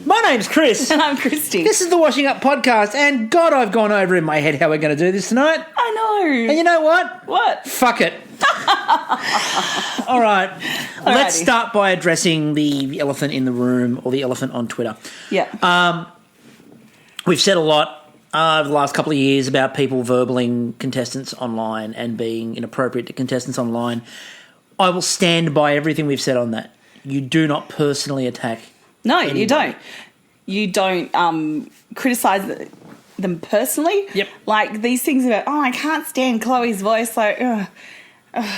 My name's Chris. And I'm Christy. This is the Washing Up Podcast, and God, I've gone over in my head how we're going to do this tonight. I know. And you know what? What? Fuck it. All right. Let's start by addressing the elephant in the room, or the elephant on Twitter. Yeah. We've said a lot over the last couple of years about people verbaling contestants online and being inappropriate to contestants online. I will stand by everything we've said on that. You do not personally attack. No, anybody. you don't. You don't criticise them personally. Yep. Like these things about, I can't stand Chloe's voice. Like,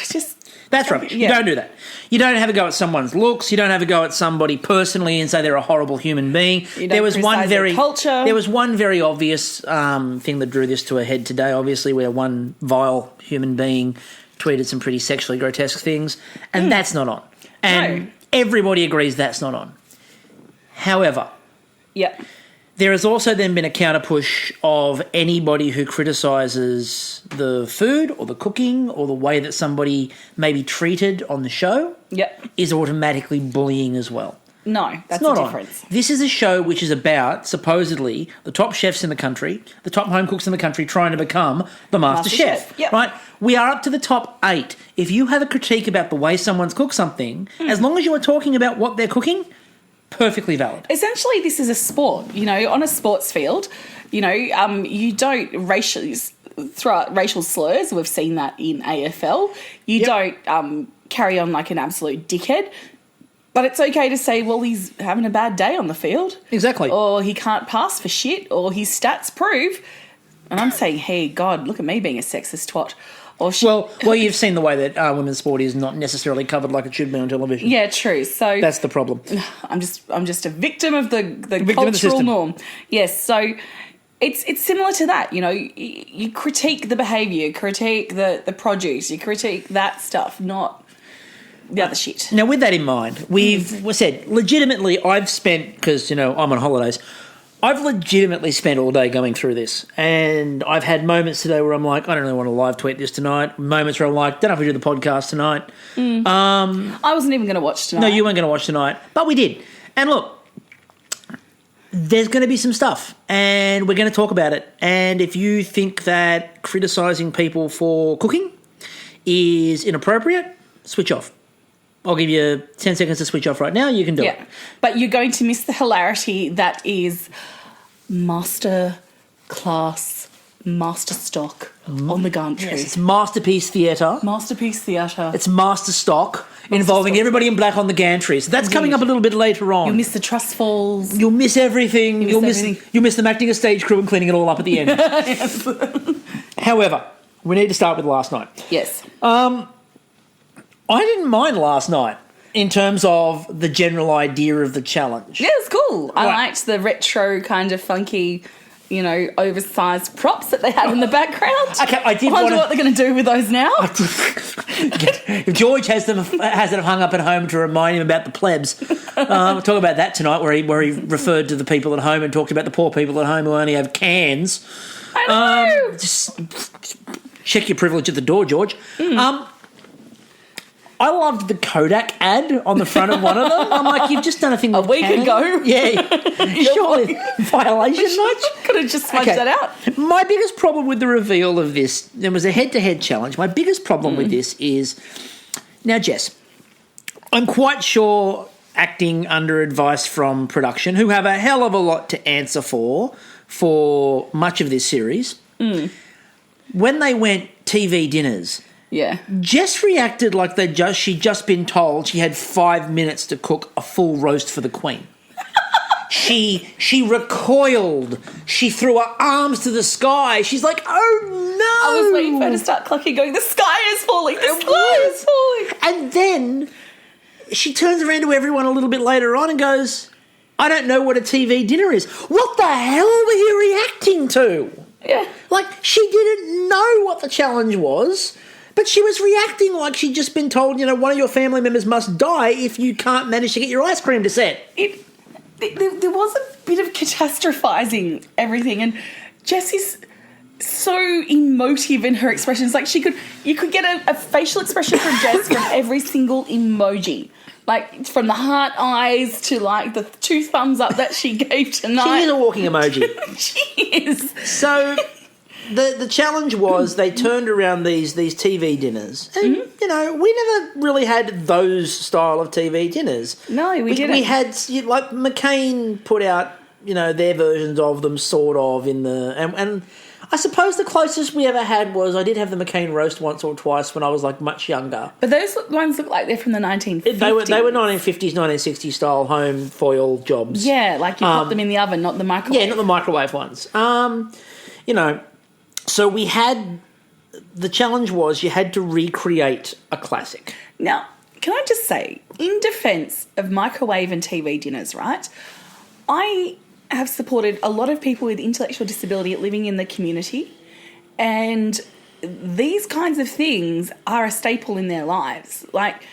just... That's rubbish. Yeah. You don't do that. You don't have a go at someone's looks. You don't have a go at somebody personally and say they're a horrible human being. You don't criticise their culture. There was one very obvious thing that drew this to a head today, obviously, where one vile human being tweeted some pretty sexually grotesque things, and that's not on. And everybody agrees that's not on. However, there has also then been a counter-push of anybody who criticises the food or the cooking or the way that somebody may be treated on the show is automatically bullying as well. No, that's not the difference. On. This is a show which is about, supposedly, the top chefs in the country, the top home cooks in the country trying to become the master chef. Yep. Right? We are up to the top 8. If you have a critique about the way someone's cooked something, as long as you are talking about what they're cooking, perfectly valid. Essentially, this is a sport. You know, on a sports field, you know, you don't throw out racial slurs. We've seen that in AFL. You don't carry on like an absolute dickhead. But it's okay to say, well, he's having a bad day on the field. Exactly. Or he can't pass for shit, or his stats prove. And I'm saying, hey, God, look at me being a sexist twat. Or well, you've seen the way that women's sport is not necessarily covered like it should be on television. Yeah, true. So that's the problem. I'm just a victim of the cultural norm. Yes, so it's similar to that. You know, you critique the behaviour, you critique the produce, you critique that stuff, not the other shit. Now, with that in mind, we've said legitimately. I've spent, because I'm on holidays. I've legitimately spent all day going through this, and I've had moments today where I'm like, I don't really want to live tweet this tonight. Moments where I'm like, don't know if we do the podcast tonight. I wasn't even going to watch tonight. No, you weren't going to watch tonight, but we did. And look, there's going to be some stuff, and we're going to talk about it. And if you think that criticising people for cooking is inappropriate, switch off. I'll give you 10 seconds to switch off right now. You can do it. But you're going to miss the hilarity that is master class, master stock on the gantry. Yes, it's Masterpiece Theatre. Masterpiece Theatre. It's Master Stock, involving everybody in black on the gantry. So that's coming up a little bit later on. You'll miss the trust falls. You'll miss everything. You'll miss them acting a stage crew and cleaning it all up at the end. Yes. However, we need to start with last night. Yes. I didn't mind last night in terms of the general idea of the challenge. Yeah, it's cool. I liked the retro kind of funky, oversized props that they had in the background. Okay, I wonder what they're going to do with those now. If George has them hung up at home to remind him about the plebs. We'll talk about that tonight, where he referred to the people at home and talked about the poor people at home who only have cans. I know. Just check your privilege at the door, George. I loved the Kodak ad on the front of one of them. I'm like, you've just done a thing with a week ago. Yeah. Surely violation much? Could have just smudged that out. My biggest problem with the reveal of this, there was a head-to-head challenge. My biggest problem with this is, now, Jess, I'm quite sure acting under advice from production, who have a hell of a lot to answer for much of this series, when they went TV dinners... Yeah. Jess reacted like she'd just been told she had 5 minutes to cook a full roast for the Queen. She recoiled. She threw her arms to the sky. She's like, oh no. I was waiting for her to start clucking, going, the sky is falling, the sky is falling. And then she turns around to everyone a little bit later on and goes, I don't know what a TV dinner is. What the hell were you reacting to? Yeah. Like, she didn't know what the challenge was. But she was reacting like she'd just been told, one of your family members must die if you can't manage to get your ice cream to set. There was a bit of catastrophizing everything, and Jessie's so emotive in her expressions. Like you could get a facial expression from Jess from every single emoji. Like, from the heart eyes to, like, the 2 thumbs up that she gave tonight. She is a walking emoji. She is. So the challenge was they turned around these TV dinners. And, you know, we never really had those style of TV dinners. No, we didn't. We had, like, McCain put out, you know, their versions of them sort of in the... And I suppose the closest we ever had was I did have the McCain roast once or twice when I was, like, much younger. But those ones look like they're from the 1950s. They were 1950s, 1960s style home foil jobs. Yeah, like you pop them in the oven, not the microwave. Yeah, not the microwave ones. You know, so we had... The challenge was you had to recreate a classic. Now, can I just say, in defence of microwave and TV dinners, right, I have supported a lot of people with intellectual disability living in the community, and these kinds of things are a staple in their lives. Like,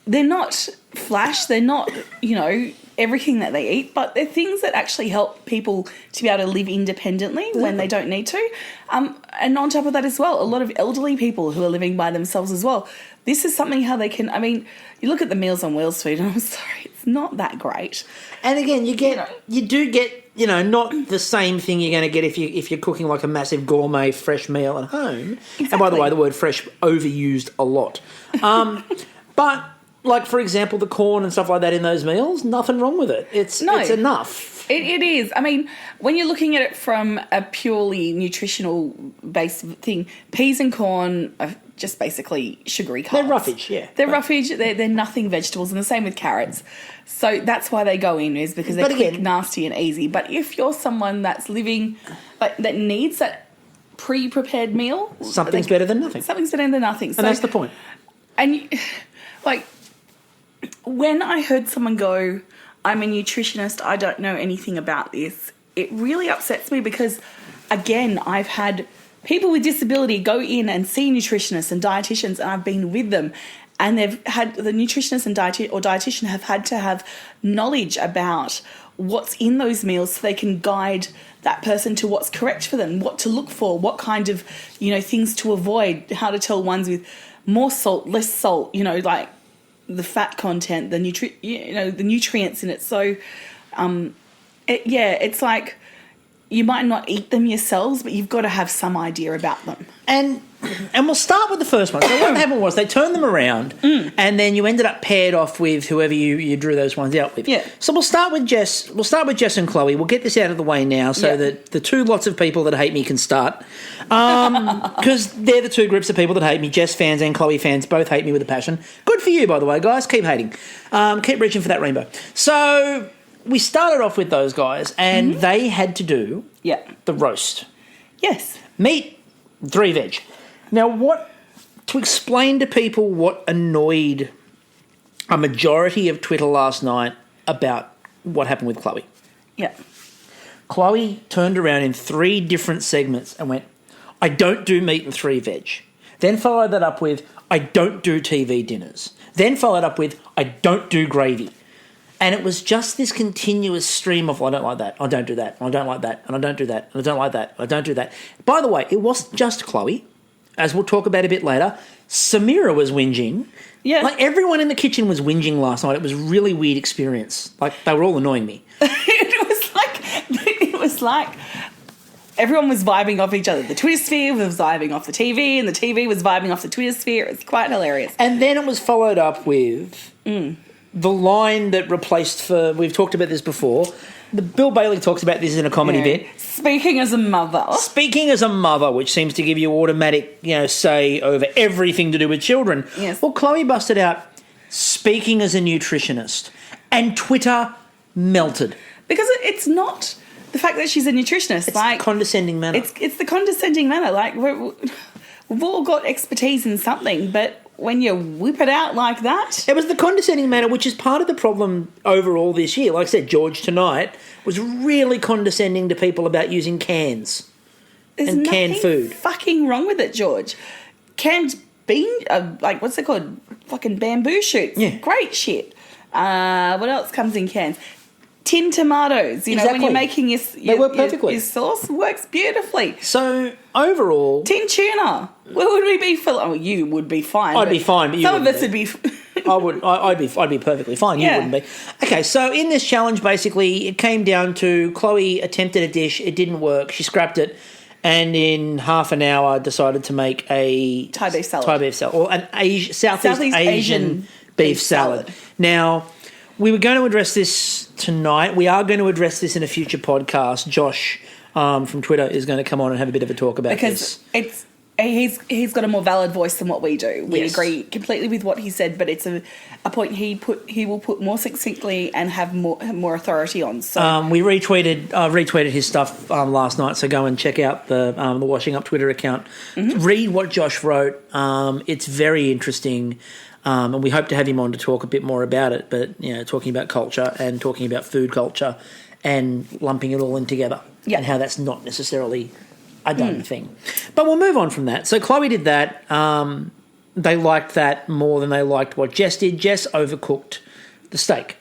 they're not flash, they're not, you know, everything that they eat, but they're things that actually help people to be able to live independently when they don't need to. And on top of that as well, a lot of elderly people who are living by themselves as well. This is something how they can, I mean, you look at the Meals on Wheels food, and I'm sorry, it's not that great. And again, you do get, you know, not the same thing you're going to get if you're cooking like a massive gourmet fresh meal at home. Exactly. And by the way, the word fresh overused a lot. But like, for example, the corn and stuff like that in those meals, nothing wrong with it. It's enough. It is. I mean, when you're looking at it from a purely nutritional based thing, peas and corn are just basically sugary carbs. They're roughage, yeah. They're roughage. They're nothing vegetables, and the same with carrots. So that's why they go in, is because they're quick, nasty, and easy. But if you're someone that's living, like, that needs that pre-prepared meal, something's better than nothing. Something's better than nothing. And that's the point. And like, when I heard someone go, I'm a nutritionist, I don't know anything about this, it really upsets me because, again, I've had people with disability go in and see nutritionists and dietitians, and I've been with them, and they've had the nutritionist and dietitian have had to have knowledge about what's in those meals so they can guide that person to what's correct for them, what to look for, what kind of, you know, things to avoid, how to tell ones with more salt, less salt, you know, like the fat content, the nutrients in it. So, it's like you might not eat them yourselves, but you've got to have some idea about them. And we'll start with the first one. So what happened was they turned them around, and then you ended up paired off with whoever you drew those ones out with. Yeah. So we'll start with Jess. We'll start with Jess and Chloe. We'll get this out of the way now, so that the two lots of people that hate me can start, because they're the two groups of people that hate me. Jess fans and Chloe fans both hate me with a passion. Good for you, by the way, guys. Keep hating. Keep reaching for that rainbow. So we started off with those guys, and they had to do the roast. Yes. Meat, 3 veg. Now, to explain to people what annoyed a majority of Twitter last night about what happened with Chloe. Yeah. Chloe turned around in 3 different segments and went, I don't do meat and 3 veg. Then followed that up with, I don't do TV dinners. Then followed up with, I don't do gravy. And it was just this continuous stream of, I don't like that, I don't do that, I don't like that, and I don't do that, and I don't like that, I don't do that. By the way, it wasn't just Chloe. As we'll talk about a bit later, Samira was whinging. Yeah. Like, everyone in the kitchen was whinging last night. It was a really weird experience. Like, they were all annoying me. it was like everyone was vibing off each other. The Twitter sphere was vibing off the TV, and the TV was vibing off the Twitter sphere. It was quite hilarious. And then it was followed up with the line that replaced we've talked about this before. Bill Bailey talks about this in a comedy bit. Speaking as a mother, which seems to give you automatic, say over everything to do with children. Yes. Well, Chloe busted out, speaking as a nutritionist, and Twitter melted. Because it's not the fact that she's a nutritionist. It's the condescending manner. It's the condescending manner. Like, we've all got expertise in something, but when you whip it out like that... It was the condescending manner, which is part of the problem overall this year. Like I said, George tonight was really condescending to people about using cans and canned food. There's fucking wrong with it, George. Canned bean... what's it called? Fucking bamboo shoots. Yeah. Great shit. What else comes in cans? Tin tomatoes. You know, when you're making they work perfectly. Your sauce works beautifully. So, overall... Tin tuna. Where would we be for... Oh, you would be fine. I'd be fine, but you some of us would be... I'd be perfectly fine. You wouldn't be. Okay, so in this challenge, basically, it came down to Chloe attempted a dish. It didn't work. She scrapped it, and in half an hour decided to make a Thai beef salad, or an Southeast Asian beef salad. Now, we were going to address this tonight. We are going to address this in a future podcast. Josh from Twitter is going to come on and have a bit of a talk about this. Because he's got a more valid voice than what we do. We agree completely with what he said, but it's a point he will put more succinctly and have more authority on. So we retweeted his stuff last night, so go and check out the Washing Up Twitter account. Mm-hmm. Read what Josh wrote. It's very interesting. And we hope to have him on to talk a bit more about it, but talking about culture and talking about food culture and lumping it all in together and how that's not necessarily a done thing. But we'll move on from that. So Chloe did that. They liked that more than they liked what Jess did. Jess overcooked the steak.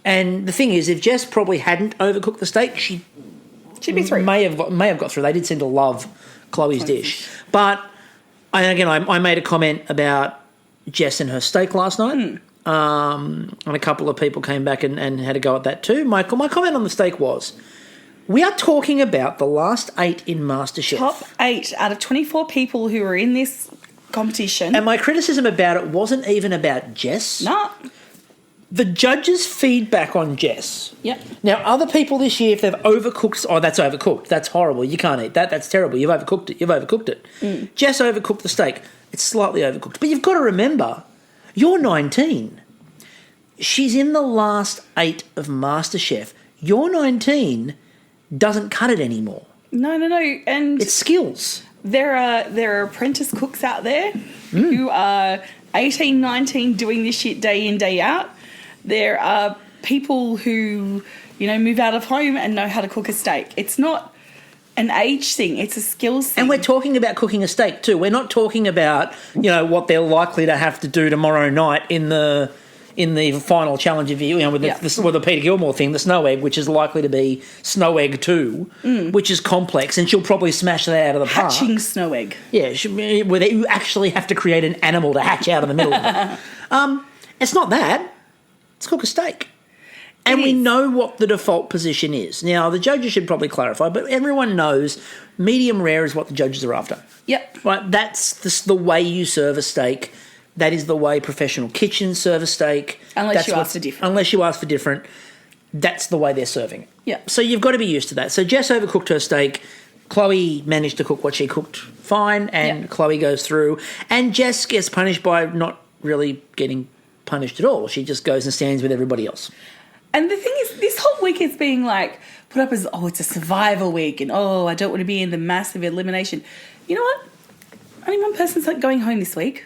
And the thing is, if Jess probably hadn't overcooked the steak, she'd be through. May have got through. They did seem to love Chloe's dish. But I made a comment about Jess and her steak last night. And a couple of people came back and had a go at that too. My comment on the steak was, we are talking about the last 8 in MasterChef. Top 8 out of 24 people who were in this competition. And my criticism about it wasn't even about Jess. No. The judges' feedback on Jess. Yep. Now, other people this year, if they've overcooked... Oh, that's overcooked. That's horrible. You can't eat that. That's terrible. You've overcooked it. Jess overcooked the steak. It's slightly overcooked. But you've got to remember, you're 19. She's in the last 8 of MasterChef. You're 19... doesn't cut it anymore. No. And it's skills. There are apprentice cooks out there who are 18, 19 doing this shit day in, day out. There are people who, move out of home and know how to cook a steak. It's not an age thing, it's a skills thing. And we're talking about cooking a steak too. We're not talking about, what they're likely to have to do tomorrow night in the final challenge of with the Peter Gilmore thing, the snow egg, which is likely to be snow egg 2, which is complex, and she'll probably smash that out of the park. Hatching snow egg. Yeah, where you actually have to create an animal to hatch out of the middle of it. It's not that. It's cook a steak. And we know what the default position is. Now, the judges should probably clarify, but everyone knows medium rare is what the judges are after. Yep. Right, that's the way you serve a steak. That is the way professional kitchens serve a steak. Unless you ask for different. That's the way they're serving it. Yeah. So you've got to be used to that. So Jess overcooked her steak. Chloe managed to cook what she cooked fine, and Chloe goes through. And Jess gets punished by not really getting punished at all. She just goes and stands with everybody else. And the thing is, this whole week is being put up as, it's a survival week, and I don't want to be in the massive elimination. You know what? Only one person's going home this week.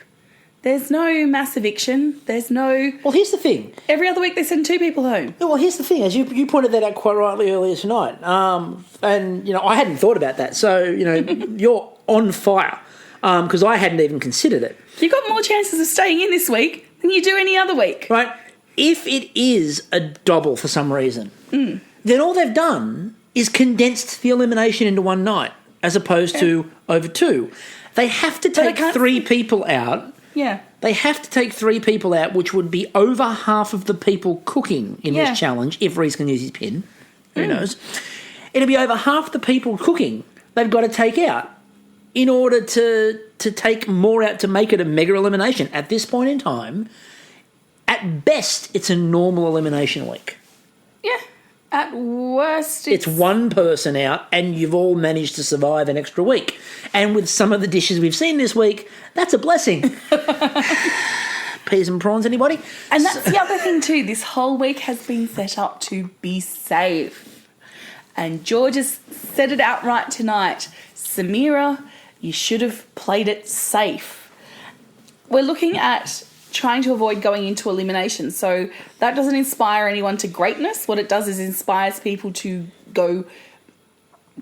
There's no mass eviction. There's no... Well, here's the thing. Every other week they send 2 people home. Well, here's the thing. As you pointed that out quite rightly earlier tonight. And, I hadn't thought about that. So, you're on fire because I hadn't even considered it. You've got more chances of staying in this week than you do any other week. Right. If it is a double for some reason, then all they've done is condensed the elimination into one night as opposed to over 2. They have to take 3 people out. Yeah. They have to take 3 people out, which would be over half of the people cooking in this challenge, if Reese can use his pin. Who knows? It'll be over half the people cooking they've got to take out in order to take more out to make it a mega elimination. At this point in time, at best, it's a normal elimination week. Yeah. At worst, it's 1 person out, and you've all managed to survive an extra week. And with some of the dishes we've seen this week, that's a blessing. Peas and prawns, anybody? And that's the other thing too. This whole week has been set up to be safe. And George has said it outright tonight. Samira, you should have played it safe. We're looking at trying to avoid going into elimination. So that doesn't inspire anyone to greatness. What it does is inspires people to go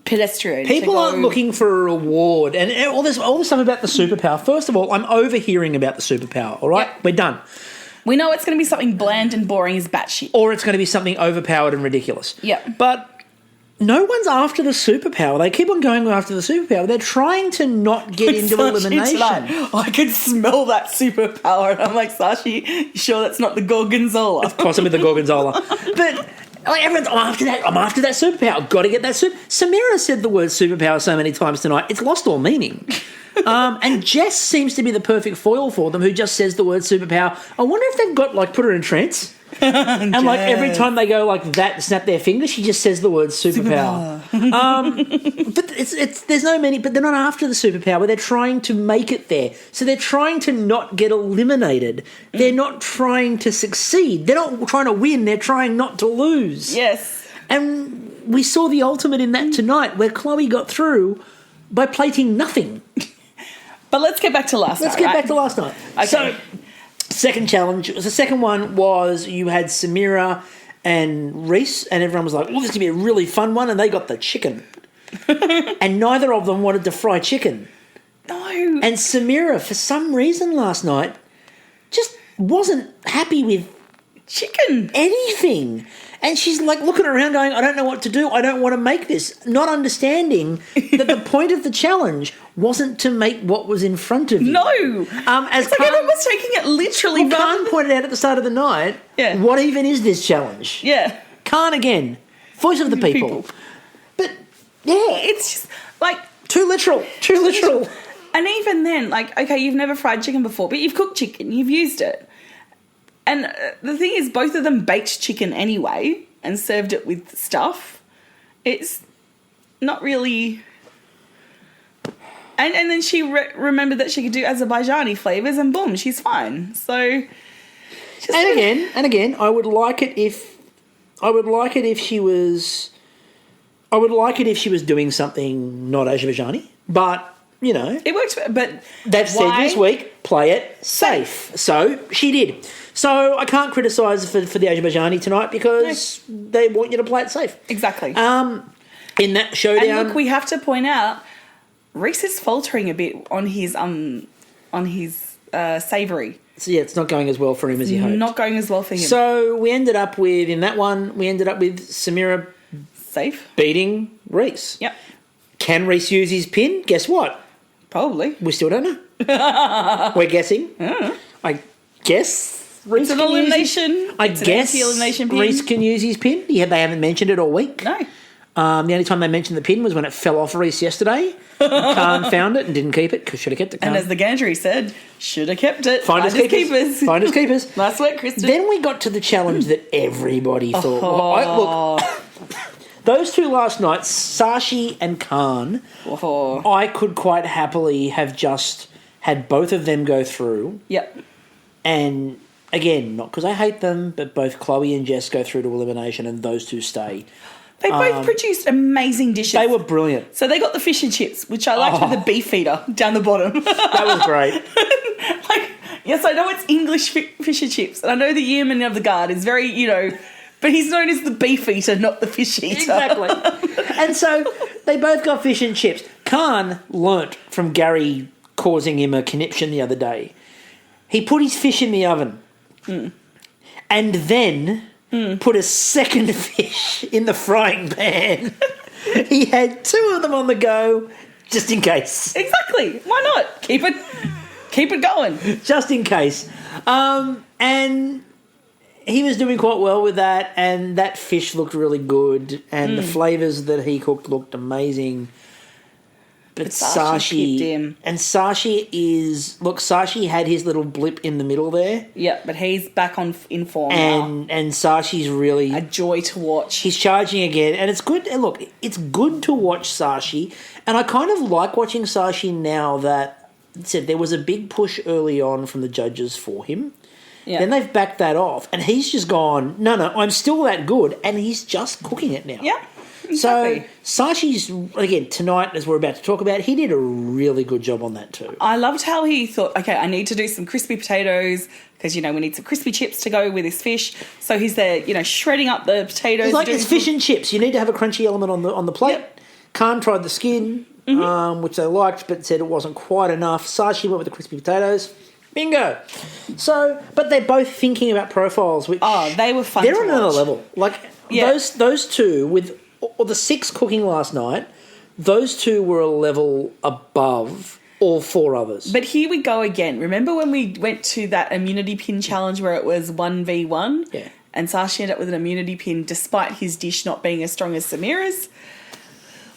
pedestrian. People aren't looking for a reward. And all this stuff about the superpower. First of all, I'm overhearing about the superpower, all right? Yep. We're done. We know it's going to be something bland and boring as batshit. Or it's going to be something overpowered and ridiculous. Yeah. But no one's after the superpower. They keep on going after the superpower. They're trying to not get into elimination. I could smell that superpower. And I'm like, Sashi, you sure that's not the Gorgonzola? Of course, I'm with the Gorgonzola. But like, everyone's, I'm after that superpower. I've got to get that Samira said the word superpower so many times tonight, it's lost all meaning. And Jess seems to be the perfect foil for them, who just says the word superpower. I wonder if they've got, like, put her in trance. And like every time they go like that, snap their fingers, she just says the word superpower. But there's no meaning. But they're not after the superpower. They're trying to make it there. So they're trying to not get eliminated. They're not trying to succeed. They're not trying to win. They're trying not to lose. Yes. And we saw the ultimate in that tonight, where Chloe got through by plating nothing. But let's get back to last night. Let's get back to last night. Okay. So, second challenge. The second one was you had Samira and Reese, and everyone was like, "Oh, this is gonna be a really fun one," and they got the chicken, and neither of them wanted to fry chicken. No. And Samira, for some reason last night, just wasn't happy with chicken anything. And she's like looking around going, I don't know what to do. I don't want to make this. Not understanding that the point of the challenge wasn't to make what was in front of you. No. As it's like everyone was taking it literally. Well, Khan pointed out at the start of the night, what even is this challenge? Yeah. Khan again. Voice of the people. But, yeah. It's just like... Too literal. Too literal. And even then, like, okay, you've never fried chicken before, but you've cooked chicken. You've used it. And the thing is, both of them baked chicken anyway and served it with stuff. It's not really... And then she remembered that she could do Azerbaijani flavours and boom, she's fine. So... And again, I would like it if she was doing something not Azerbaijani, but... You know, it works, but they've said this week, play it safe. So she did. So I can't criticise for the Azerbaijani tonight because they want you to play it safe. Exactly. In that showdown, and look, we have to point out, Reese is faltering a bit on his savoury. So yeah, it's not going as well for him as he hoped. Not going as well for him. So we ended up with Samira safe beating Reese. Yep. Can Reese use his pin? Guess what? Probably. We still don't know. We're guessing. I guess Reese it's an elimination. I guess elimination pin. Reese can use his pin. Yeah, they haven't mentioned it all week. No. The only time they mentioned the pin was when it fell off Reese yesterday. Khan found it and didn't keep it because should have kept it. Khan. And as the gantry said, should have kept it. Finders keepers. Finders keepers. Nice work, Kristen. Then we got to the challenge that everybody thought. Look. Those two last nights, Sashi and Khan, I could quite happily have just had both of them go through. Yep. And again, not because I hate them, but both Chloe and Jess go through to elimination and those two stay. They both produced amazing dishes. They were brilliant. So they got the fish and chips, which I liked with the beef eater down the bottom. That was great. Yes, I know it's English fish and chips, and I know the yeoman of the guard is very, but he's known as the beef eater, not the fish eater. Exactly. And so they both got fish and chips. Khan learnt from Gary causing him a conniption the other day. He put his fish in the oven and then put a second fish in the frying pan. He had two of them on the go just in case. Exactly. Why not? Keep it going. Just in case. And... he was doing quite well with that, and that fish looked really good, and the flavours that he cooked looked amazing. But Sashi had his little blip in the middle there. Yeah, but he's back in form now. And Sashi's really... a joy to watch. He's charging again, and it's good. And look, it's good to watch Sashi, and I kind of like watching Sashi now that there was a big push early on from the judges for him. Yeah. Then they've backed that off, and he's just gone, no, I'm still that good, and he's just cooking it now. Yeah, exactly. So Sashi's, again, tonight, as we're about to talk about, he did a really good job on that too. I loved how he thought, okay, I need to do some crispy potatoes because, we need some crispy chips to go with this fish. So he's there, shredding up the potatoes. It's like it's fish and chips. You need to have a crunchy element on the plate. Yep. Khan tried the skin, which they liked, but said it wasn't quite enough. Sashi went with the crispy potatoes. Bingo. So, but they're both thinking about profiles, which they were fun. They're to on another watch. level. Like those two with or the 6 cooking last night, those 2 were a level above all 4 others. But here we go again. Remember when we went to that immunity pin challenge where it was 1v1? Yeah. And Sashi ended up with an immunity pin despite his dish not being as strong as Samira's?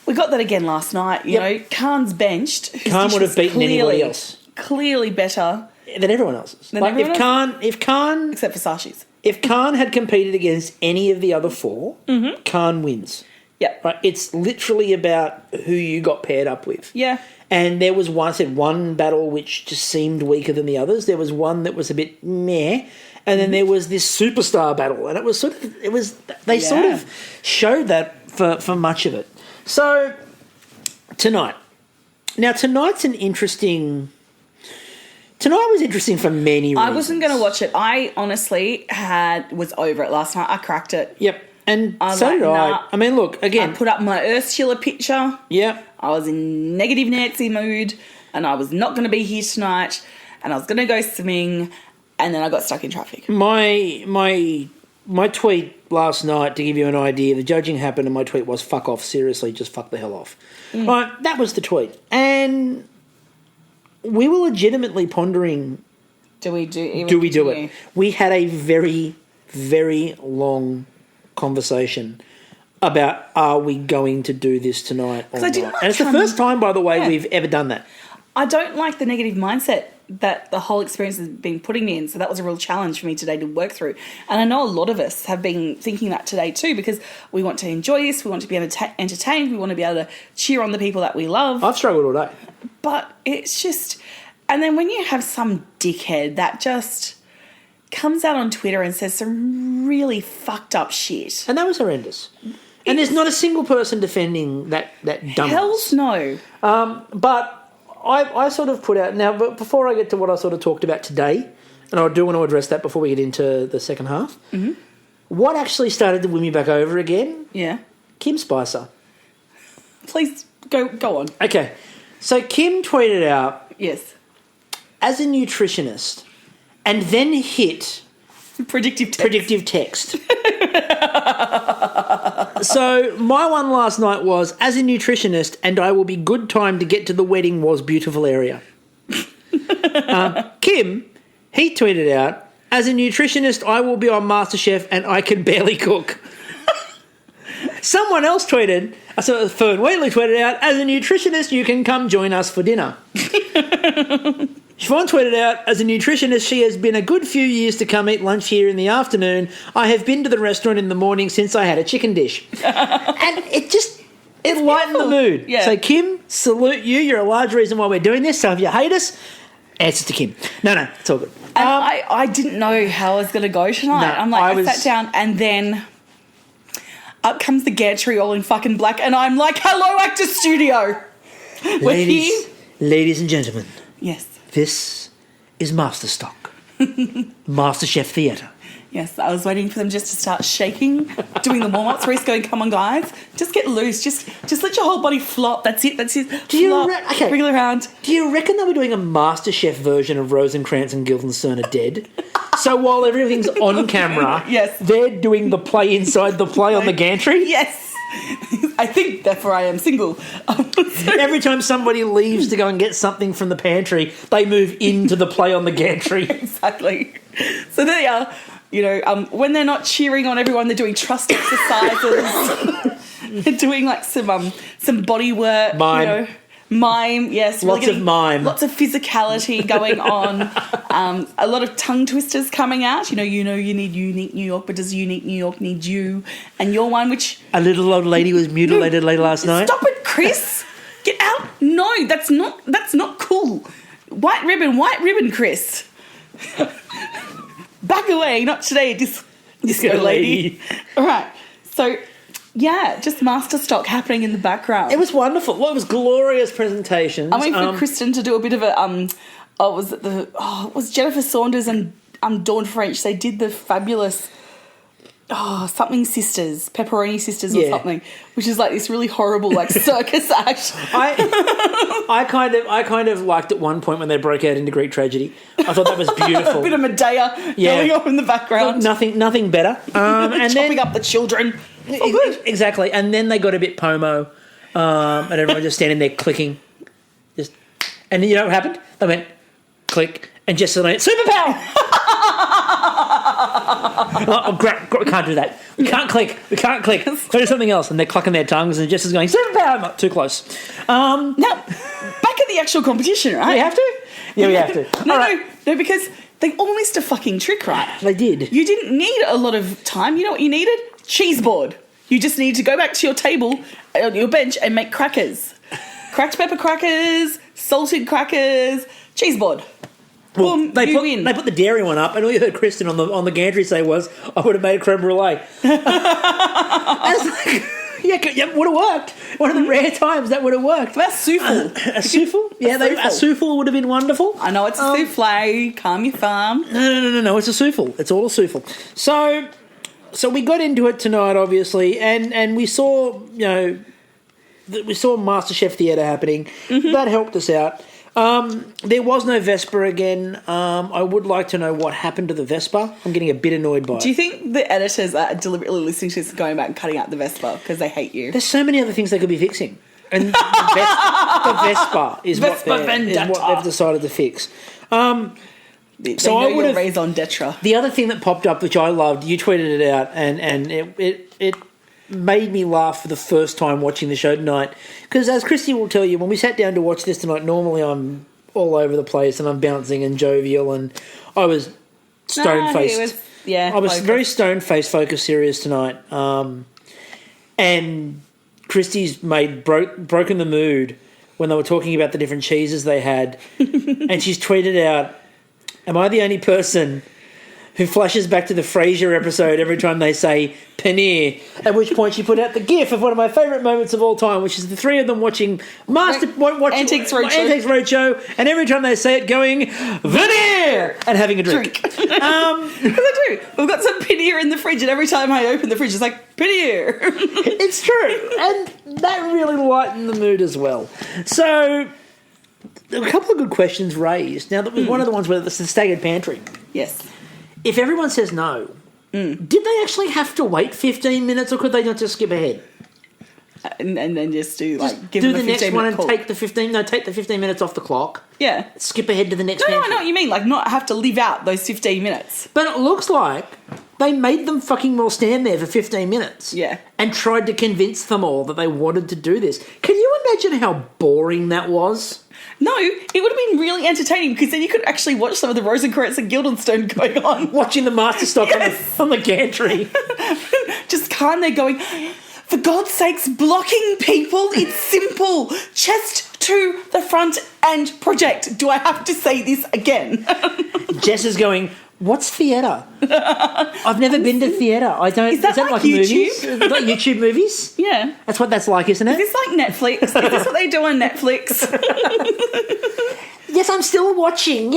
We got that again last night. You know, Khan's benched. Khan would have beaten anybody else. Clearly better than everyone else's. If Khan... Except for Sashi's. If Khan had competed against any of the other 4, Khan wins. Yeah. Right? It's literally about who you got paired up with. Yeah. And there was one battle which just seemed weaker than the others. There was one that was a bit meh. And then there was this superstar battle. And it was sort of, they sort of showed that for much of it. So, tonight. Now, tonight's an interesting... Tonight was interesting for many reasons. I wasn't going to watch it. I honestly was over it last night. I cracked it. Yep. And so did I. I mean, look, again... I put up my Ursula picture. Yep. I was in negative Nancy mood and I was not going to be here tonight and I was going to go swimming and then I got stuck in traffic. My tweet last night, to give you an idea, the judging happened and my tweet was, fuck off, seriously, just fuck the hell off. Right, that was the tweet. And we were legitimately pondering... Do we do it? We had a very, very long conversation about, are we going to do this tonight or not? And it's the first time, by the way, we've ever done that. I don't like the negative mindset that the whole experience has been putting me in, so that was a real challenge for me today to work through. And I know a lot of us have been thinking that today too, because we want to enjoy this, we want to be entertained, we want to be able to cheer on the people that we love. I've struggled all day. But it's just... And then when you have some dickhead that just comes out on Twitter and says some really fucked up shit. And that was horrendous. And there's not a single person defending that dumbass. Hell's no. But I sort of put out... Now, but before I get to what I sort of talked about today, and I do want to address that before we get into the second half, what actually started to win me back over again? Yeah. Kim Spicer. Please, go on. Okay. So Kim tweeted out... Yes. As a nutritionist, and then hit... Predictive text. So my one last night was, as a nutritionist, and I will be good time to get to the wedding was beautiful area. Kim, he tweeted out, as a nutritionist, I will be on Masterchef and I can barely cook. Someone else tweeted, so Fern Wheatley tweeted out, as a nutritionist, you can come join us for dinner. Siobhan tweeted out, as a nutritionist, she has been a good few years to come eat lunch here in the afternoon. I have been to the restaurant in the morning since I had a chicken dish. And it lightened the mood. Yeah. So, Kim, salute you. You're a large reason why we're doing this. So, if you hate us, answers to Kim. No, it's all good. And I didn't know how I was going to go tonight. No, I sat down and then up comes the gantry all in fucking black and I'm like, hello, Actor Studio. Ladies and gentlemen. Yes. This is Masterstock. Masterchef Theatre. Yes, I was waiting for them just to start shaking, doing the warm-ups. Reese going, come on, guys. Just get loose. Just let your whole body flop. That's it. Wriggle around. Do you reckon they'll be doing a Masterchef version of Rosencrantz and Guildenstern are dead? So while everything's on camera, yes, they're doing the play inside the play on the gantry? Yes. I think therefore I am single. Every time somebody leaves to go and get something from the pantry, they move into the play on the gantry. Exactly. So they are, when they're not cheering on everyone, they're doing trust exercises. They're doing like some body work. Mime, yes. Lots of mime. Lots of physicality going on. A lot of tongue twisters coming out. You need Unique New York, but does Unique New York need you? And your one, which... A little old lady was mutilated late last night. Stop it, Chris. Get out. No, that's not cool. White ribbon, Chris. Back away, not today, disco lady. All right, so... Yeah, just Masterstock happening in the background. It was wonderful. Well, it was glorious presentations. I waiting for Kristen to do a bit of a it was Jennifer Saunders and Dawn French. They did the fabulous something sisters, pepperoni sisters or something, which is like this really horrible like circus act. I kind of liked at one point when they broke out into Greek tragedy. I thought that was beautiful. A bit of Medea going on in the background. Nothing better. And chopping up the children. good. Exactly. And then they got a bit pomo, and everyone just standing there clicking. And you know what happened? They went, click, and Jess said, superpower! We can't do that. We can't click. Let's do something else. And they're clucking their tongues, and Jess is going, superpower! I'm not too close. Now, back at the actual competition, right? We have to? Yeah, we have to. No, because they all missed a fucking trick, right? They did. You didn't need a lot of time. You know what you needed? Cheese board. You just need to go back to your table, your bench, and make crackers. Cracked pepper crackers, salted crackers, cheese board. Well, Boom, they put the dairy one up, and all you heard Kristen on the gantry say was, "I would have made a creme brulee." I was like, yeah, would have worked. One of the rare times that would have worked. That's souffle. A souffle? Yeah, a souffle would have been wonderful. I know it's a souffle. Calm your farm. No. It's a souffle. It's all a souffle. So we got into it tonight, obviously, and we saw, we saw Masterchef Theatre happening. Mm-hmm. That helped us out. There was no Vespa again. I would like to know what happened to the Vespa. I'm getting a bit annoyed by it. Do you think the editors are deliberately listening to this, going back and cutting out the Vespa because they hate you? There's so many other things they could be fixing. And the Vespa is what they've decided to fix. So I would have raison d'etre. The other thing that popped up, which I loved, you tweeted it out, and it made me laugh for the first time watching the show tonight. Because as Christy will tell you, when we sat down to watch this tonight, normally I'm all over the place and I'm bouncing and jovial, and I was stone-faced. I was very stone-faced, focused, serious tonight. And Christy's broken the mood when they were talking about the different cheeses they had, and she's tweeted out, "Am I the only person who flashes back to the Frasier episode every time they say paneer?" At which point she put out the gif of one of my favourite moments of all time, which is the three of them watching Antiques Roadshow, and every time they say it going, veneer, and having a drink. Because I do. We've got some paneer in the fridge, and every time I open the fridge, it's like, paneer. It's true. And that really lightened the mood as well. So there were a couple of good questions raised. Now, that was one of the ones where it's the staggered pantry. Yes. If everyone says no, did they actually have to wait 15 minutes, or could they not just skip ahead? And then just give do them the a next 15 one minute and take the 15 minutes off the clock. Yeah. Skip ahead to the next No, pantry. I know what you mean. Not have to live out those 15 minutes. But it looks like they made them fucking well stand there for 15 minutes. Yeah. And tried to convince them all that they wanted to do this. Can you imagine how boring that was? No, it would have been really entertaining, because then you could actually watch some of the Rosencrantz and Guildenstern going on. Watching the master stock on the gantry. Just calm there going, for God's sakes, blocking people, it's simple. Chest to the front and project. Do I have to say this again? Jess is going, what's theatre? I've never been to theatre. I don't. Is that like YouTube? Movies? Like YouTube movies? Yeah. That's what that's like, isn't it? Is this like Netflix? Is this what they do on Netflix? Yes, I'm still watching.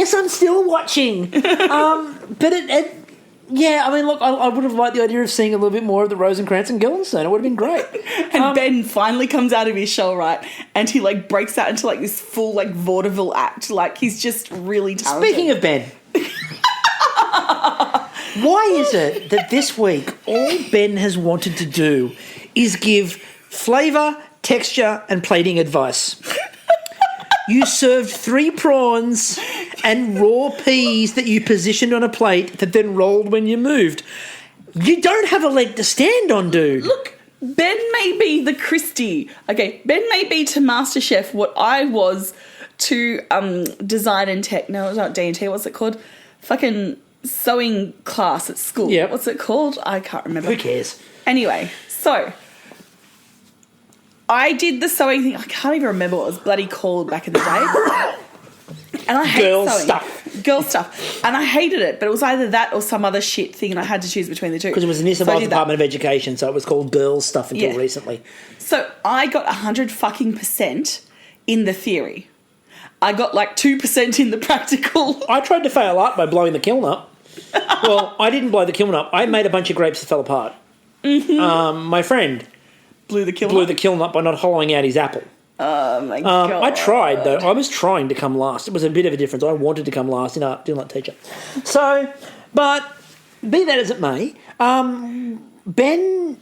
But yeah, I mean, look, I would have liked the idea of seeing a little bit more of the Rosencrantz and Guildenstern. It would have been great. And Ben finally comes out of his shell, right? And he breaks out into this full vaudeville act. He's just really talented. Speaking of Ben, why is it that this week all Ben has wanted to do is give flavour, texture and plating advice? You served 3 prawns and raw peas that you positioned on a plate that then rolled when you moved. You don't have a leg to stand on, dude. Look, Ben may be the Christie. Okay, Ben may be to MasterChef what I was to design and tech. No, it's not D&T. What's it called? Fucking sewing class at school. Yep. What's it called? I can't remember. Who cares? Anyway, so I did the sewing thing. I can't even remember what it was bloody called back in the day. And I hate sewing. Girl stuff. And I hated it, but it was either that or some other shit thing, and I had to choose between the two. Because it was the New South Wales Department of Education, so it was called girls stuff until recently. So I got 100% in the theory. I got 2% in the practical. I tried to fail art by blowing the kiln up. Well, I didn't blow the kiln up. I made a bunch of grapes that fell apart. Mm-hmm. My friend blew the kiln up by not hollowing out his apple. Oh, my God. I tried, though. I was trying to come last. It was a bit of a difference. I wanted to come last in art, didn't like teacher. So, but be that as it may, Ben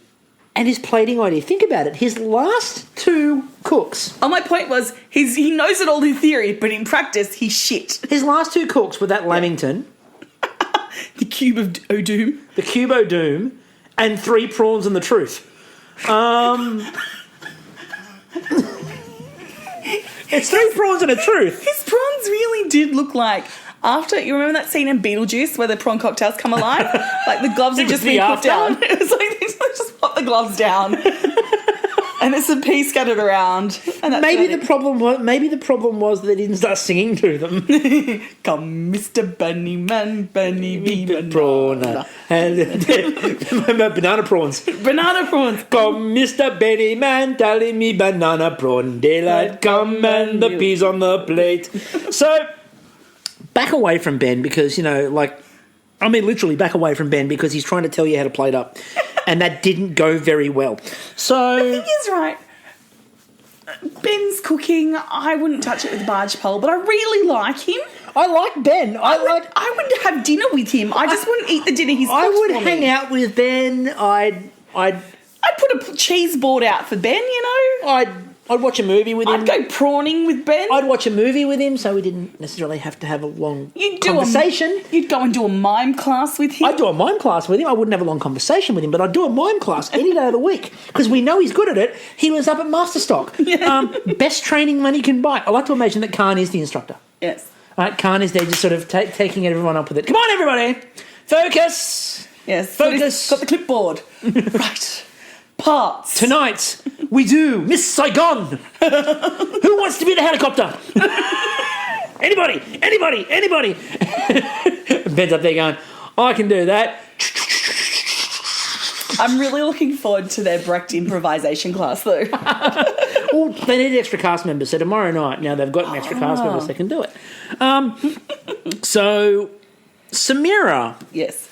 and his plating idea. Think about it. His last two cooks. Oh, my point was, he knows it all in theory, but in practice, he's shit. His last two cooks were that Lamington. The cube of O'Doom. The cube O'Doom. And 3 prawns and the truth. It's 3 prawns and a truth. His prawns really did look like... After, you remember that scene in Beetlejuice where the prawn cocktails come alive? Like the gloves have just been put down. It was like they just put the gloves down. And there's some pee scattered around. And maybe the problem was that they didn't start singing to them. Come, Mr. Bunny Man, Bunny Bee Banana. Banana prawns. Banana prawns. Come, Mr. Benny Man, telling me banana prawn. Daylight come and the peas on the plate. So... back away from Ben because, literally back away from Ben because he's trying to tell you how to plate up. And that didn't go very well. So... the thing is, right, Ben's cooking, I wouldn't touch it with a barge pole, but I really like him. I like Ben. I would have dinner with him. I just wouldn't eat the dinner he's cooked I would for hang me. out with Ben. I'd put a cheese board out for Ben, I'd watch a movie with him. I'd go prawning with Ben. I'd watch a movie with him, so we didn't necessarily have to have a long conversation. You'd go and do a mime class with him. I'd do a mime class with him. I wouldn't have a long conversation with him, but I'd do a mime class any day of the week because we know he's good at it. He was up at Masterstock. Best training money can buy. I like to imagine that Khan is the instructor. Yes. Right, Khan is there just sort of taking everyone up with it. Come on, everybody. Focus. Yes. Focus. Got the clipboard. Right. Parts. Tonight, we do Miss Saigon. Who wants to be the helicopter? Anybody. Ben's up there going, I can do that. I'm really looking forward to their Brecht improvisation class, though. Well, they need extra cast members, so tomorrow night, now they've got an extra cast members, they can do it. So, Samira... yes.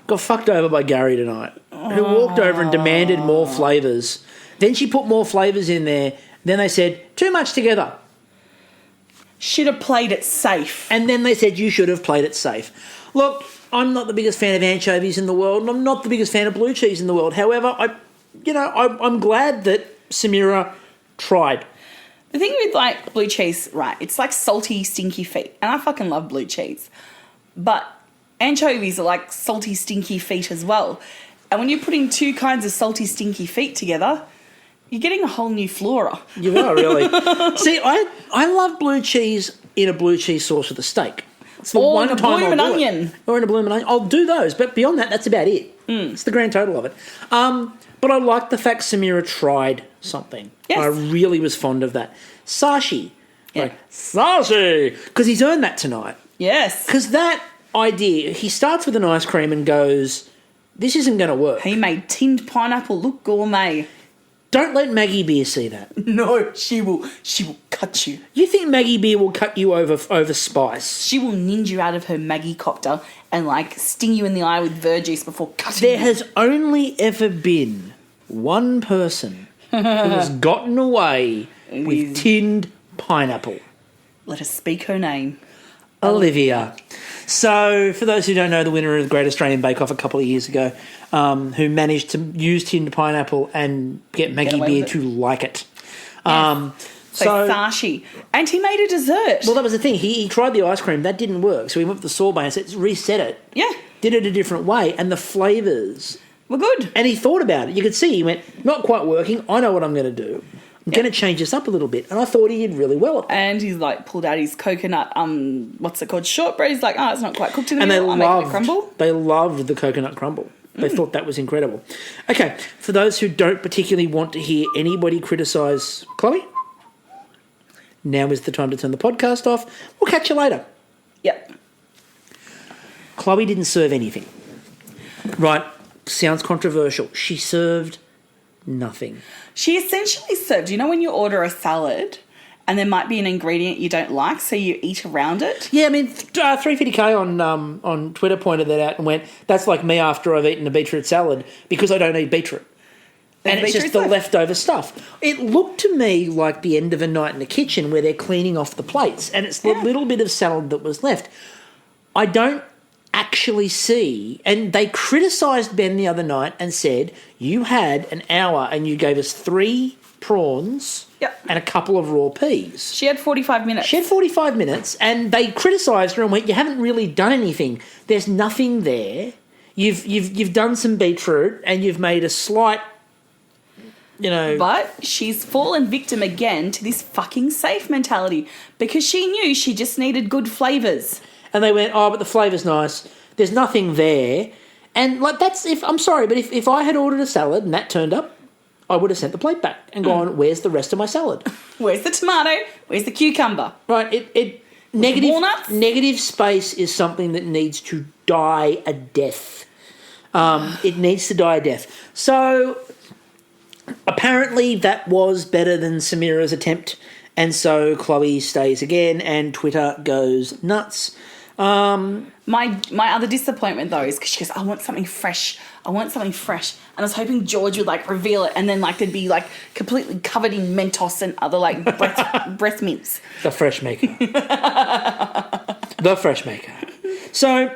got fucked over by Gary tonight, who walked over and demanded more flavours. Then she put more flavours in there. Then they said, too much together. Should have played it safe. And then they said, you should have played it safe. Look, I'm not the biggest fan of anchovies in the world, and I'm not the biggest fan of blue cheese in the world. However, I'm glad that Samira tried. The thing with, blue cheese, right, it's like salty, stinky feet. And I fucking love blue cheese. But... anchovies are like salty, stinky feet as well. And when you're putting two kinds of salty, stinky feet together, you're getting a whole new flora. You are, really. See, I love blue cheese in a blue cheese sauce with a steak. It's the or one in a time bloomin' I'll do onion. it. Or in a bloomin' onion. I'll do those, but beyond that, that's about it. It's the grand total of it. But I like the fact Samira tried something. Yes. I really was fond of that. Sashi. Yeah. Sashi! Because he's earned that tonight. Yes. Because that... idea, he starts with an ice cream and goes, this isn't going to work. He made tinned pineapple look gourmet. Don't let Maggie Beer see that. No, she will cut you. You think Maggie Beer will cut you over spice? She will ninja you out of her Maggie copter and sting you in the eye with verjuice before cutting There you. has only ever been one person who has gotten away with tinned pineapple. Let us speak her name. Olivia. So, for those who don't know, the winner of the Great Australian Bake Off a couple of years ago, who managed to use tinned pineapple and get Maggie Beer to like it. Yes. So Sashi. And he made a dessert. Well, that was the thing. He tried the ice cream. That didn't work. So he went with the sorbet and said, reset it. Yeah. Did it a different way. And the flavours were good. And he thought about it. You could see he went, not quite working. I know what I'm going to do. I'm going to change this up a little bit. And I thought he did really well at that. And he's pulled out his coconut, what's it called, shortbread. He's like, it's not quite cooked in the middle. I'll make it crumble. They loved the coconut crumble. They thought that was incredible. Okay, for those who don't particularly want to hear anybody criticise Chloe, now is the time to turn the podcast off. We'll catch you later. Yep. Chloe didn't serve anything. Right, sounds controversial. She served nothing. She essentially served, when you order a salad and there might be an ingredient you don't like, so you eat around it? Yeah, 350K on Twitter pointed that out and went, that's like me after I've eaten a beetroot salad because I don't eat beetroot. And it's just the leftover stuff. It looked to me like the end of a night in the kitchen where they're cleaning off the plates and it's the little bit of salad that was left. I don't actually see, and they criticised Ben the other night and said, you had an hour and you gave us 3 prawns and a couple of raw peas. She had 45 minutes. She had 45 minutes, and they criticised her and went, you haven't really done anything. There's nothing there. You've done some beetroot and you've made a slight, But she's fallen victim again to this fucking safe mentality because she knew she just needed good flavours. And they went, oh, but the flavour's nice. There's nothing there. And like I'm sorry, but if I had ordered a salad and that turned up, I would have sent the plate back and gone, where's the rest of my salad? Where's the tomato? Where's the cucumber? Right. Negative space is something that needs to die a death. It needs to die a death. So apparently that was better than Samira's attempt. And so Chloe stays again and Twitter goes nuts. My other disappointment though is because she goes, I want something fresh. And I was hoping George would like reveal it, and then like they'd be like completely covered in Mentos and other like breath mints. The fresh maker. The fresh maker. So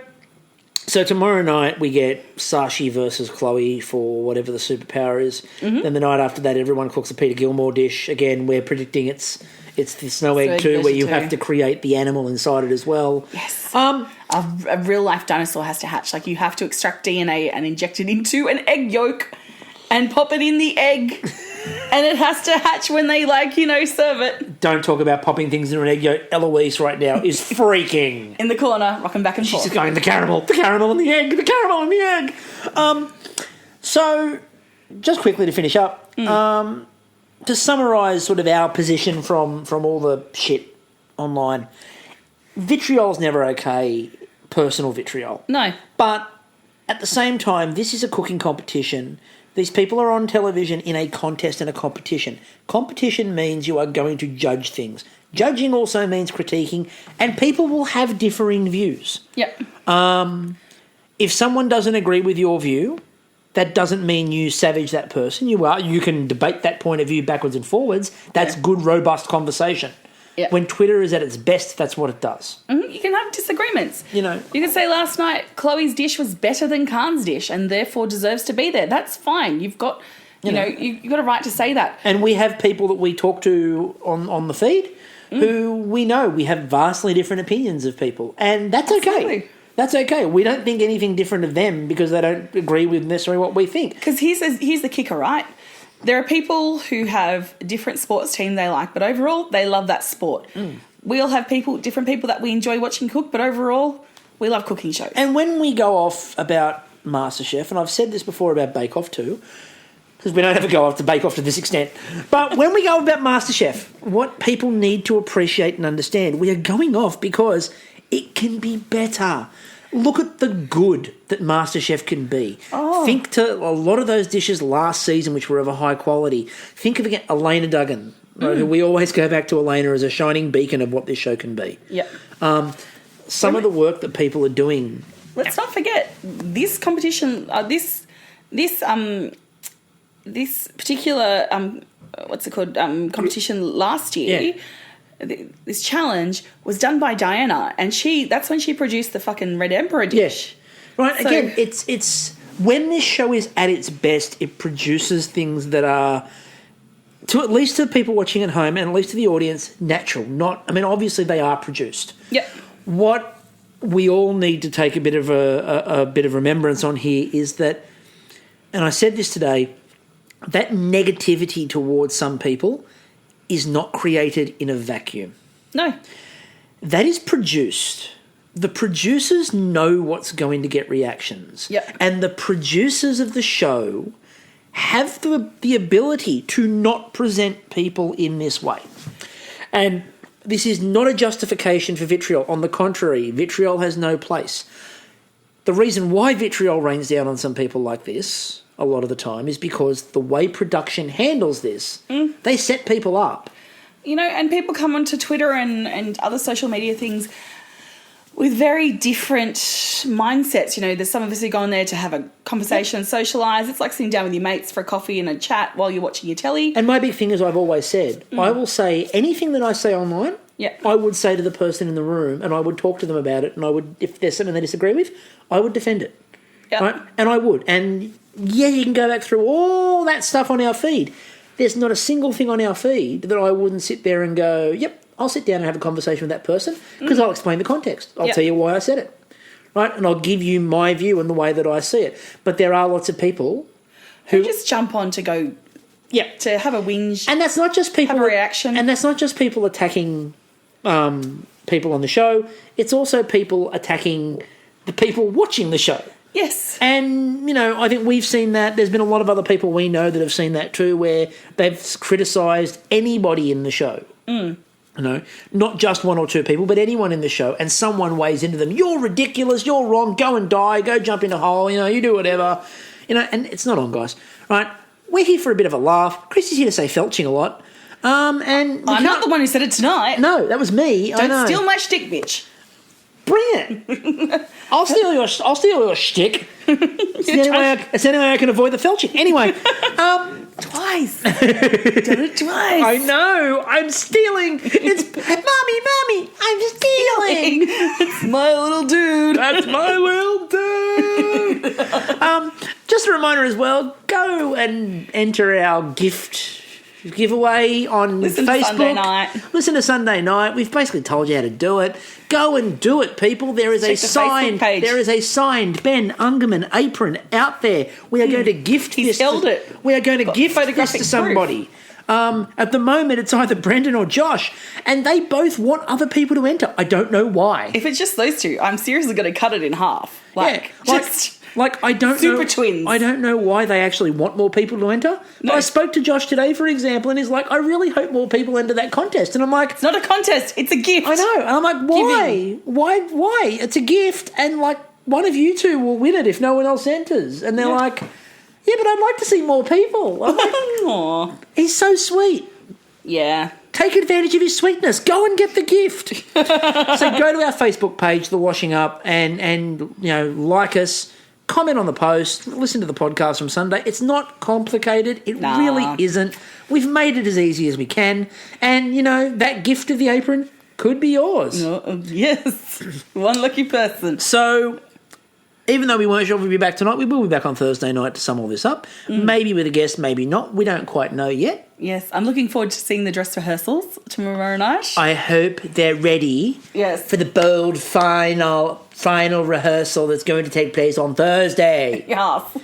tomorrow night we get Sashi versus Chloe for whatever the superpower is. Mm-hmm. Then the night after that, everyone cooks a Peter Gilmore dish. Again, we're predicting it's the snow egg too, where you have to create the animal inside it as well. Yes. A real life dinosaur has to hatch. Like you have to extract DNA and inject it into an egg yolk and pop it in the egg. And it has to hatch when they serve it. Don't talk about popping things into an egg yolk. Eloise right now is freaking. In the corner, rocking back and forth. She's just going, the caramel and the egg, the caramel and the egg. So, just quickly to finish up, to summarise sort of our position from all the shit online, vitriol's never okay, personal vitriol. No. But at the same time, this is a cooking competition. These people are on television in a contest and a competition. Competition means you are going to judge things. Judging also means critiquing, and people will have differing views. Yep. If someone doesn't agree with your view, that doesn't mean you savage that person. You can debate that point of view backwards and forwards. That's good, robust conversation. Yep. When Twitter is at its best, that's what it does. Mm-hmm. You can have disagreements. You can say last night Chloe's dish was better than Khan's dish and therefore deserves to be there. That's fine. You've got, you've got a right to say that. And we have people that we talk to on the feed who we know we have vastly different opinions of people, and that's okay. That's okay. We don't think anything different of them because they don't agree with necessarily what we think. Because here's the kicker, right? There are people who have different sports team they like, but overall they love that sport. We all have different people that we enjoy watching cook, but overall we love cooking shows. And when we go off about MasterChef, and I've said this before about Bake Off too, because we don't ever go off to Bake Off to this extent, but when we go about MasterChef, what people need to appreciate and understand, we are going off because it can be better. Look at the good that MasterChef can be. Think to a lot of those dishes last season which were of a high quality. Think of, again, Elena Duggan. Right, who we always go back to Elena as a shining beacon of what this show can be. Yep. Some of the work that people are doing. Let's not forget this competition. This particular competition last year. Yeah. This challenge was done by Diana, and that's when she produced the fucking Red Emperor dish. Yeah. Right. So, again, it's when this show is at its best, it produces things that are, to at least to the people watching at home and at least to the audience, natural. Obviously they are produced. Yep. What we all need to take a bit of a bit of remembrance on here is that, and I said this today, that negativity towards some people is not created in a vacuum. No. That is produced. The producers know what's going to get reactions. Yep. And the producers of the show have the ability to not present people in this way. And this is not a justification for vitriol. On the contrary, vitriol has no place. The reason why vitriol rains down on some people like this a lot of the time is because the way production handles this, they set people up. And people come onto Twitter and other social media things with very different mindsets. There's some of us who go on there to have a conversation, socialise. It's like sitting down with your mates for a coffee and a chat while you're watching your telly. And my big thing is, I've always said, I will say anything that I say online, Yeah. I would say to the person in the room, and I would talk to them about it, and I would, if there's something they disagree with, I would defend it. Yeah. Right? And I would. And yeah, you can go back through all that stuff on our feed. There's not a single thing on our feed that I wouldn't sit there and go, yep, I'll sit down and have a conversation with that person because I'll explain the context. I'll tell you why I said it. Right? And I'll give you my view and the way that I see it. But there are lots of people who just jump on to go, to have a whinge. And that's not just people... Have a reaction. And that's not just people attacking people on the show. It's also people attacking the people watching the show. Yes. And, I think we've seen that. There's been a lot of other people we know that have seen that too, where they've criticised anybody in the show. Not just one or two people, but anyone in the show, and someone weighs into them. You're ridiculous. You're wrong. Go and die. Go jump in a hole. You do whatever. And it's not on, guys. Right? We're here for a bit of a laugh. Chris is here to say felching a lot. And I'm not the one who said it tonight. No, that was me. Don't steal my shtick, bitch. Bring it. I'll steal your shtick. It's the only way I can avoid the felching. Anyway, twice. Done it twice. I know. I'm stealing. It's mommy. I'm stealing. It's my little dude. That's my little dude. Just a reminder as well. Go and enter our giveaway on Facebook. Sunday night. Listen to Sunday night. We've basically told you how to do it. Go and do it, people. There is Check the Facebook page. There is a signed Ben Ungerman apron out there. We are going to gift He's this. held it. We are going to gift this photographic to somebody. At the moment, it's either Brendan or Josh, and they both want other people to enter. I don't know why. If it's just those two, I'm seriously going to cut it in half. I don't Super know. twins. I don't know why they actually want more people to enter. No. I spoke to Josh today, for example, and he's like, I really hope more people enter that contest. And I'm like, it's not a contest, it's a gift. I know. And I'm like, why? Giving. Why? It's a gift, and one of you two will win it if no one else enters. And they're like, yeah, but I'd like to see more people. I'm like, Aww. He's so sweet. Yeah. Take advantage of his sweetness. Go and get the gift. So go to our Facebook page, The Washing Up, and like us. Comment on the post, listen to the podcast from Sunday. It's not complicated. It really isn't. We've made it as easy as we can. And, that gift of the apron could be yours. Yes. One lucky person. So, even though we weren't sure if we'd be back tonight, we will be back on Thursday night to sum all this up. Maybe with a guest, maybe not. We don't quite know yet. Yes, I'm looking forward to seeing the dress rehearsals tomorrow night. I hope they're ready for the bold final rehearsal that's going to take place on Thursday. Yes.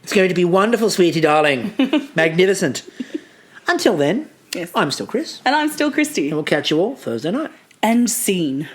It's going to be wonderful, sweetie darling. Magnificent. Until then, I'm still Chris. And I'm still Christy. And we'll catch you all Thursday night. And scene.